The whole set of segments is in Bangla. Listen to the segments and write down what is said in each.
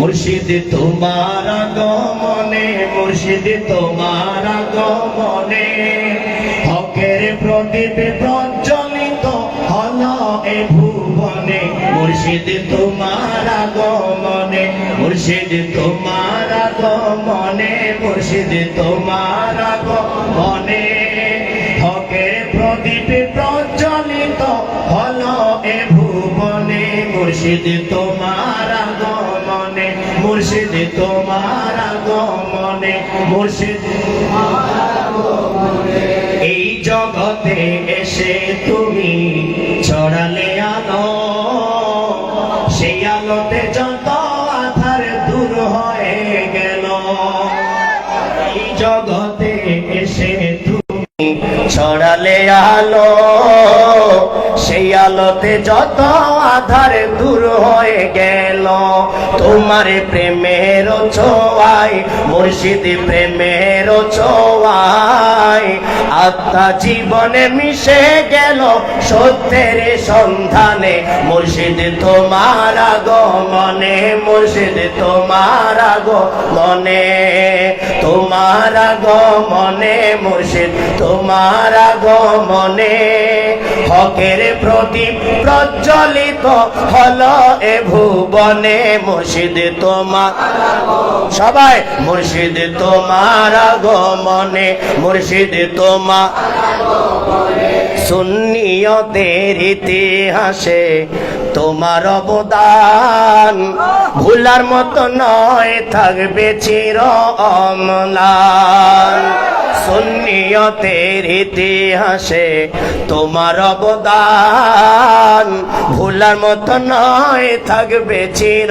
মুর্শিদ তোমার আগমনে, মুর্শিদ তোমার আগমনে হকের প্রদীপ প্রজ্বলিত হলো এ ভুবনে। মুর্শিদ তোমার আগমনে, মুর্শিদ তোমার আগমনে, মুর্শিদ তোমার আগমনে হকের প্রদীপ প্রজ্বলিত হলো এ ভুবনে। মুর্শিদ তোমার আগমনে, মুর্শিদ তোমার আগমনে, মুর্শিদ তোমার আগমনে এই জগতে এসে তুমি ছড়ালে আলো, সেই আলোতে যত আধার দূর হয়ে গেল। এই জগতে এসে তুমি ছড়ালে আলো, সেই আলোতে যত আধার দূর হয়ে গেল। তোমার প্রেমের ছোঁয়ায়, মুর্শিদ প্রেমের ছোঁয়ায় আত্মা জীবনে মিশে গেল সত্যের সন্ধানে। মুর্শিদ তোমার আগমনে, মুর্শিদ তোমার আগমনে, তোমার আগমনে, মুর্শিদ তোমার আগমনে হকের প্রদীপ প্রজ্বলিত হলো এ ভুবনে। মুর্শিদ তোমার সবাই, মুর্শিদ তোমার আগমনে, মুর্শিদ তোমার সুন্নিয়তের ইতিহাসে তোমার অবদান ভুলার মতো নয়, থাকবে চির অম্লান। সুন্নিয়তের ইতিহাসে তোমার অবদান ভুলার মতো নয়, থাকবে চির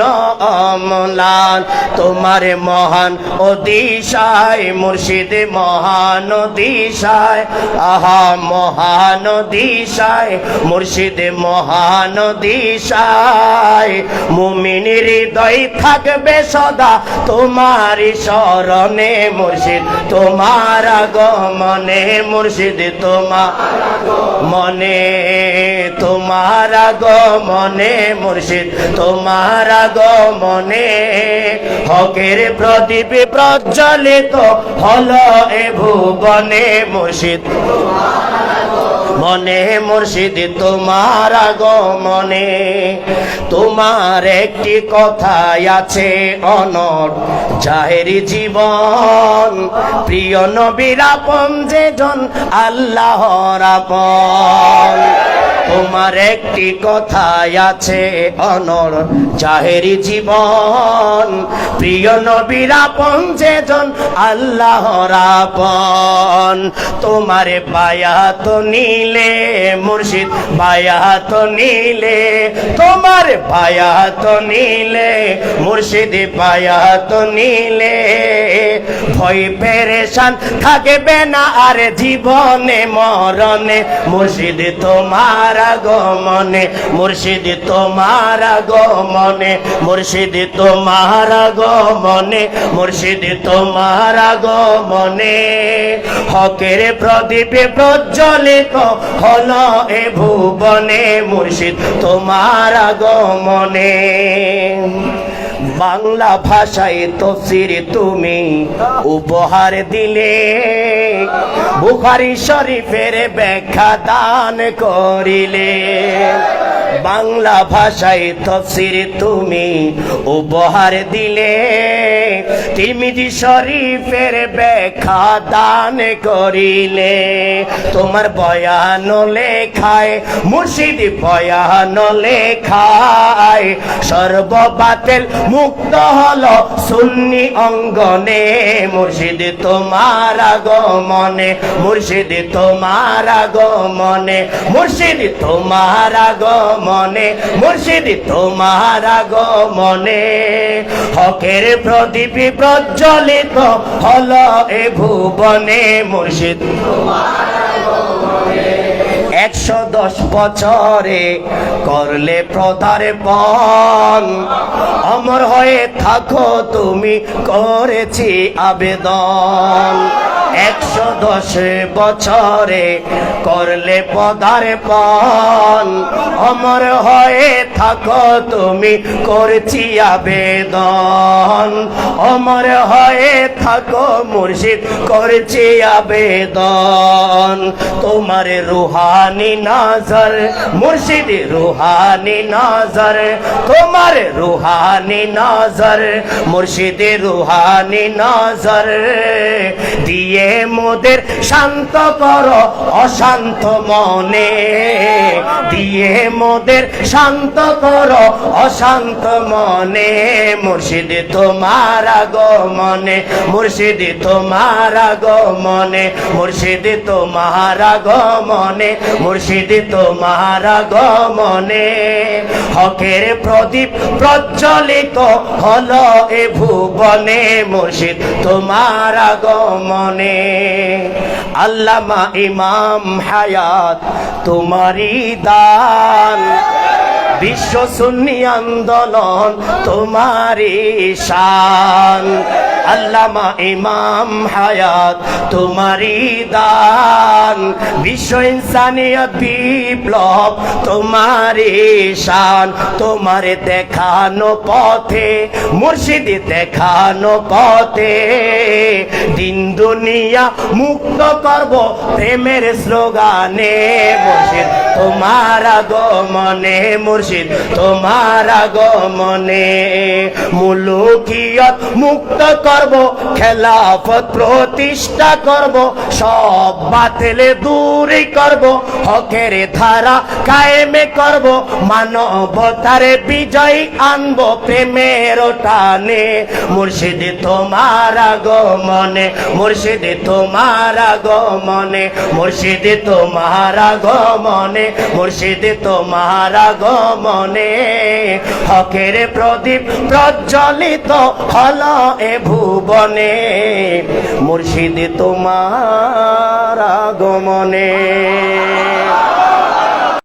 অম্লান। তোমার মহান অদিশায়, মুর্শিদ মহান দিশায়, আহা মহান দিশায়, মুর্শিদ মহান দিশায় মুমিন হৃদয় থাকবে সদা তোমারই শরণে। মুর্শিদ তোমার আগমনে, মুর্শিদ তোমার মনে, তোমার আগমনে, মুর্শিদ তোমার আগমনে হকের প্রদীপ প্রজ্বলিত হলো এ ভুবনে। মুর্শিদ মনে, মুর্শিদ তোমার আগমনে তোমার একটি কথাই আছে অনর জাহেরি জীবন। প্রিয় নবীর আপন যেজন আল্লাহর আপন। তোমার একটি কথাই আছে অনর জাহেরি জীবন। প্রিয় নবীর আপন যেজন আল্লাহর আপন। তোমার বায়াত নিলে মুর্শিদ বায়াত নিলে, তোমার বায়াত নিলে মুর্শিদ বায়াত নিলে ভয় পেরেশান থাকবে না আর জীবনে মরণে। মুর্শিদ তোমার আগমনে, মুর্শিদ তোমার আগমনে, মুর্শিদ তোমার আগমনে, মুর্শিদ তোমার আগমনে হকের প্রদীপে প্রজ্বলিত হলো এ ভুবনে। মুর্শিদ তোমার আগমনে বাংলা ভাষায় তফসির তুমি উপহার দিলে, বুখারী শরীফের ব্যাখ্যা দান করিলে। বাংলা ভাষায় তফসির তুমি উপহার দিলে, তিরমিজি শরীফের ব্যাখ্যা দান করিলে। তোমার বয়ান লেখায়, মুর্শিদ বয়ান লেখায় সর্ববাতিল মুক্ত হলো সুন্নি অঙ্গনে। মুর্শিদ তোমার আগমনে, মুর্শিদ তোমার আগমনে, মুর্শিদ তোমার আগমনে, মুর্শিদ তোমার আগমনে হকের প্রদীপ প্রজ্বলিত হলো এ ভুবনে। মুর্শিদ তোমার আগমনে 110 বছরে করলে প্রদারপণ, অমর হয়ে থাকো তুমি করেছি আবেদন। 110 বছরে করলে পদার্পণ, অমর হয়ে থাকো তুমি করছি আবেদন, অমর হয়ে থাকো মুর্শিদ করছি আবেদন। তোমার রুহানি নজর মুর্শিদ রুহানি নজর, তোমার রুহানি নজর মুর্শিদ রুহানি নজর, দিয়ে মোদের শান্ত করো অশান্ত মনে, দিয়ে মোদের শান্ত করো অশান্ত মনে। মুর্শিদ তোমার আগমনে, মুর্শিদ তোমার আগমনে, মুর্শিদ তোমার আগমনে, মুর্শিদ তোমার আগমনে। হকের প্রদীপ প্রজ্বলিত হলো এ ভুবনে, মুর্শিদ তোমার আগমনে। আল্লামা ইমাম হায়াত তোমারি দান, বিশ্ব সুন্নি আন্দোলন তোমারি শান। আল্লামা ইমাম হায়াত তোমারি দান, বিশ্ব ইনসানিয়ত বিপ্লব তোমারি শান। তোমার দেখানো পথে মুর্শিদ দেখানো পথে, দিন দুনিয়া মুক্ত করব প্রেমের স্লোগানে। মুর্শিদ তোমার আগমনে, মুর্শিদ তোমার আগমনে। মুলুকিয়ত মুক্ত করব, খেলাফত প্রতিষ্ঠা করব, সব বাতিলে দূরই করব, হকের ধারা কায়েমে করব, মানবতার বিজয় আনব প্রেমের টানে। মুর্শিদ তোমার আগমনে, মুর্শিদ তোমার আগমনে, মুর্শিদ তোমার আগমনে, মুর্শিদ তোমার আগমনে। হকের প্রদীপ প্রজ্বলিত হলো এ ভুবনে, মুর্শিদ তোমার আগমনে।